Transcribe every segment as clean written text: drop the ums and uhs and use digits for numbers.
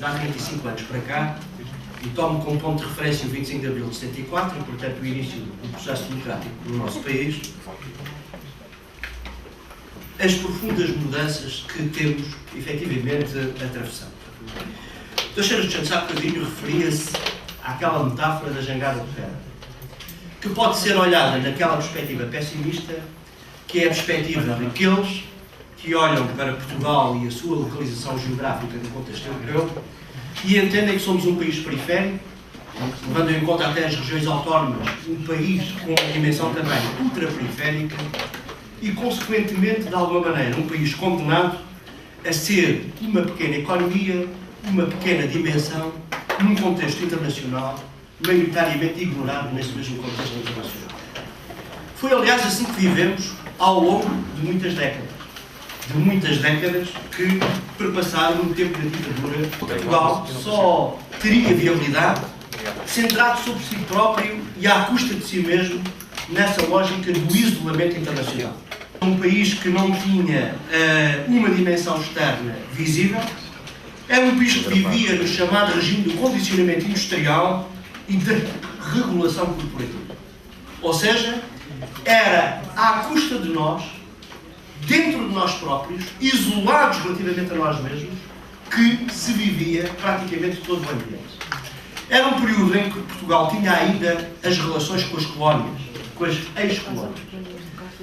há 35 anos para cá, e tomo como ponto de referência o 25 de abril de 74, e, portanto, o início do processo democrático no nosso país, as profundas mudanças que temos, efetivamente, atravessado. O Dr. Seixas dos Santos, há bocadinho, referia-se àquela metáfora da jangada de pedra, que pode ser olhada naquela perspectiva pessimista, que é a perspectiva daqueles que olham para Portugal e a sua localização geográfica no contexto europeu e entendem que somos um país periférico, levando em conta até as regiões autónomas, um país com uma dimensão também ultraperiférica e, consequentemente, de alguma maneira, um país condenado a ser uma pequena economia, uma pequena dimensão, num contexto internacional, maioritariamente ignorado nesse mesmo contexto internacional. Foi, aliás, assim que vivemos ao longo de muitas décadas. De muitas décadas que perpassaram no tempo da ditadura. Portugal só teria viabilidade centrado sobre si próprio e à custa de si mesmo nessa lógica do isolamento internacional. Um país que não tinha uma dimensão externa visível, era um país que vivia no chamado regime do condicionamento industrial e da regulação corporativa. Ou seja, era à custa de nós, dentro de nós próprios, isolados relativamente a nós mesmos, que se vivia praticamente todo o ambiente. Era um período em que Portugal tinha ainda as relações com as colónias, com as ex-colónias.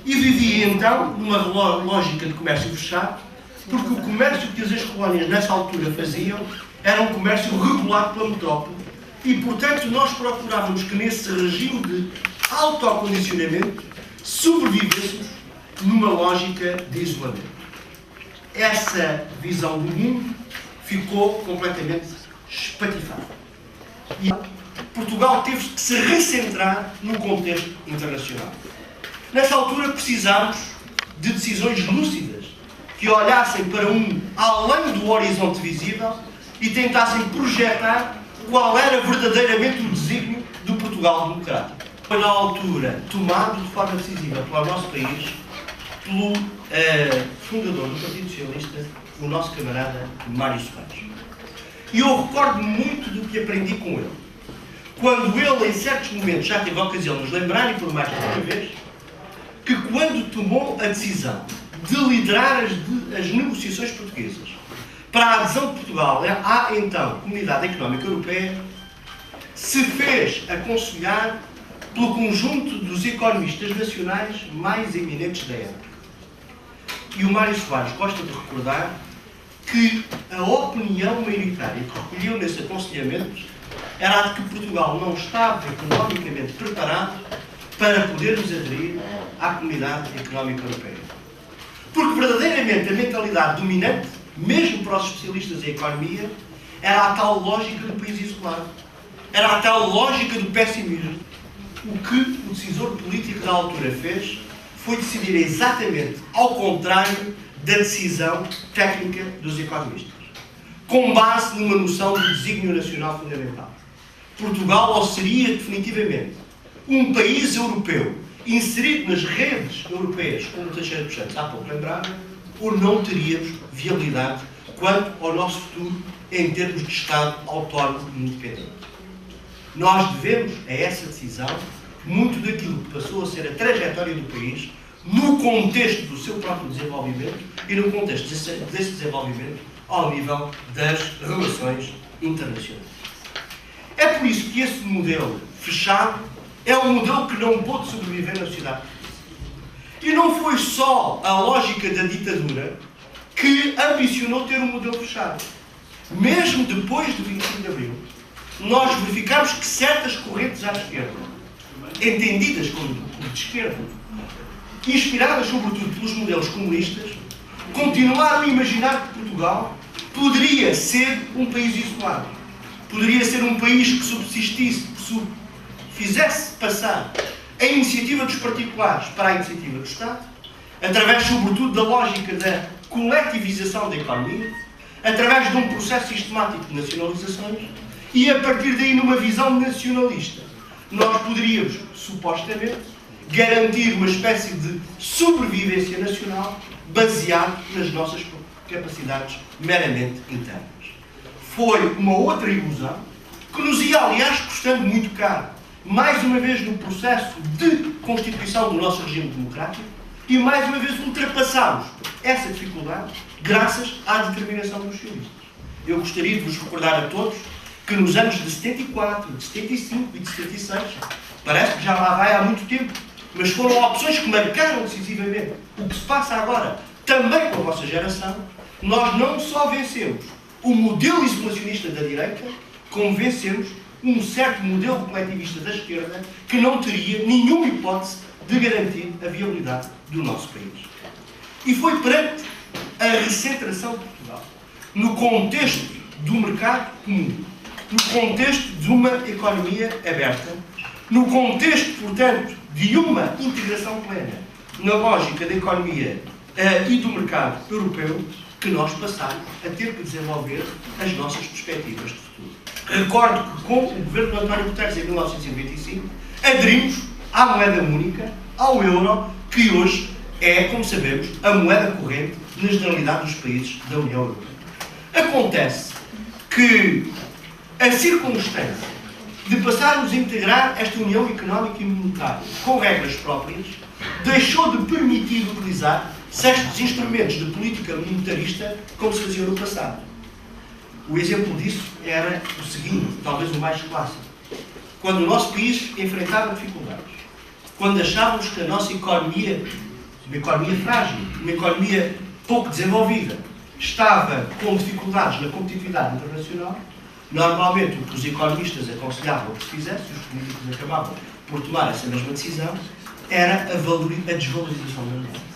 E vivia então numa lógica de comércio fechado, porque o comércio que as ex-colónias nessa altura faziam era um comércio regulado pela metrópole e, portanto, nós procurávamos que nesse regime de autocondicionamento sobrevivêssemos numa lógica de isolamento. Essa visão do mundo ficou completamente espatifada. E Portugal teve que se recentrar no contexto internacional. Nessa altura precisámos de decisões lúcidas que olhassem para além do horizonte visível e tentassem projetar qual era verdadeiramente o desígnio do Portugal democrático. Foi na altura tomado de forma decisiva pelo nosso país pelo fundador do Partido Socialista, o nosso camarada Mário Soares. E eu recordo muito do que aprendi com ele. Quando ele, em certos momentos, já teve a ocasião de nos lembrar, e por mais de uma vez, que quando tomou a decisão de liderar as negociações portuguesas para a adesão de Portugal à, então, Comunidade Económica Europeia, se fez aconselhar pelo conjunto dos economistas nacionais mais eminentes da época. E o Mário Soares gosta de recordar que a opinião maioritária que recolheu nesse aconselhamento era a de que Portugal não estava economicamente preparado para podermos aderir à Comunidade Económica Europeia. Porque verdadeiramente a mentalidade dominante, mesmo para os especialistas em economia, era a tal lógica do país isolado. Era a tal lógica do pessimismo. O que o decisor político da altura fez foi decidir exatamente ao contrário da decisão técnica dos economistas, com base numa noção do desígnio nacional fundamental. Portugal ou seria definitivamente um país europeu inserido nas redes europeias, como o Teixeira dos Santos há pouco lembrava, ou não teríamos viabilidade quanto ao nosso futuro em termos de Estado autónomo e independente. Nós devemos a essa decisão muito daquilo que passou a ser a trajetória do país no contexto do seu próprio desenvolvimento e no contexto desse desenvolvimento ao nível das relações internacionais. É por isso que esse modelo fechado é um modelo que não pôde sobreviver na sociedade portuguesa. E não foi só a lógica da ditadura que ambicionou ter um modelo fechado. Mesmo depois do 25 de Abril, nós verificamos que certas correntes à esquerda, entendidas como de esquerda, inspiradas sobretudo pelos modelos comunistas, continuaram a imaginar que Portugal poderia ser um país isolado. Poderia ser um país que subsistisse, que fizesse passar a iniciativa dos particulares para a iniciativa do Estado, através sobretudo da lógica da coletivização da economia, através de um processo sistemático de nacionalizações e a partir daí numa visão nacionalista. Nós poderíamos, supostamente, garantir uma espécie de sobrevivência nacional baseado nas nossas capacidades meramente internas. foi uma outra ilusão, que nos ia, aliás, custando muito caro, mais uma vez no processo de constituição do nosso regime democrático, e mais uma vez ultrapassámos essa dificuldade graças à determinação dos sionistas. Eu gostaria de vos recordar a todos que nos anos de 74, de 75 e de 76, parece que já lá vai há muito tempo, mas foram opções que marcaram decisivamente o que se passa agora, também com a vossa geração. Nós não só vencemos o modelo isolacionista da direita, como vencemos um certo modelo coletivista da esquerda que não teria nenhuma hipótese de garantir a viabilidade do nosso país. E foi perante a recentração de Portugal, no contexto do mercado comum, no contexto de uma economia aberta, no contexto, portanto, de uma integração plena na lógica da economia e do mercado europeu, que nós passamos a ter que desenvolver as nossas perspectivas de futuro. Recordo que com o governo de António Guterres, em 1995, aderimos à moeda única, ao euro, que hoje é, como sabemos, a moeda corrente na generalidade dos países da União Europeia. Acontece que a circunstância de passarmos a integrar esta União Económica e Monetária com regras próprias deixou de permitir utilizar certos instrumentos de política monetarista como se fazia no passado. O exemplo disso era o seguinte, talvez o mais clássico. Quando o nosso país enfrentava dificuldades, quando achávamos que a nossa economia, uma economia frágil, uma economia pouco desenvolvida, estava com dificuldades na competitividade internacional, normalmente o que os economistas aconselhavam que se fizesse, os políticos acabavam por tomar essa mesma decisão, era a desvalorização da moeda.